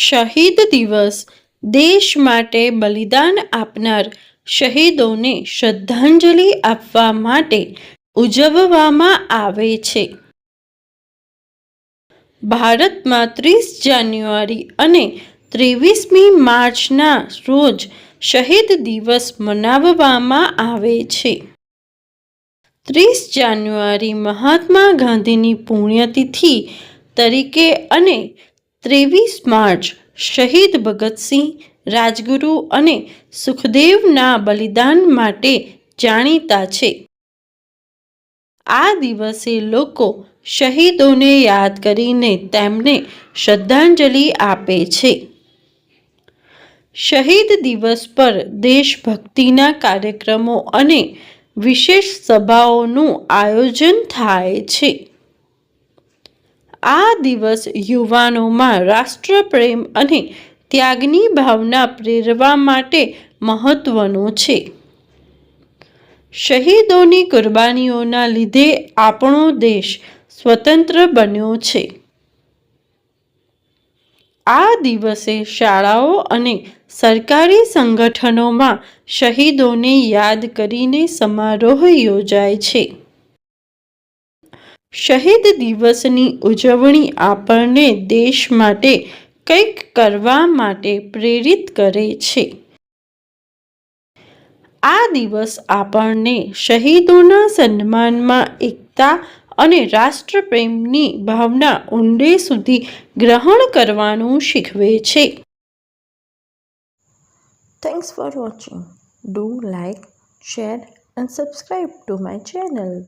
શહીદ દિવસ દેશ માટે બલિદાન આપનાર શહીદોને શ્રદ્ધાંજલિ આપવા માટે ઉજવવામાં આવે છે. ભારતમાં 30 જાન્યુઆરી અને 23મી માર્ચના રોજ શહીદ દિવસ મનાવવામાં આવે છે. 30 જાન્યુઆરી મહાત્મા ગાંધીની પુણ્યતિથિ તરીકે અને 23 માર્ચ શહીદ ભગતસિંહ, રાજગુરુ અને સુખદેવના બલિદાન માટે જાણીતા છે. આ દિવસે લોકો શહીદોને યાદ કરીને તેમને શ્રદ્ધાંજલિ આપે છે. શહીદ દિવસ પર દેશભક્તિના કાર્યક્રમો અને વિશેષ સભાઓનું આયોજન થાય છે. આ દિવસ યુવાનોમાં રાષ્ટ્રપ્રેમ અને ત્યાગની ભાવના પ્રેરવા માટે મહત્વનો છે. શહીદોની કુરબાનીઓના લીધે આપણો દેશ સ્વતંત્ર બન્યો છે. આ દિવસે શાળાઓ અને સરકારી સંગઠનોમાં શહીદોને યાદ કરીને સમારોહ યોજાય છે. શહીદ દિવસની ઉજવણી આપણને દેશ માટે કંઈક કરવા માટે પ્રેરિત કરે છે. આ દિવસ આપણને શહીદોના સન્માનમાં એકતા અને રાષ્ટ્રપ્રેમની ભાવના ઊંડે સુધી ગ્રહણ કરવાનું શીખવે છે. Thanks for watching. Do like, share and subscribe to my channel.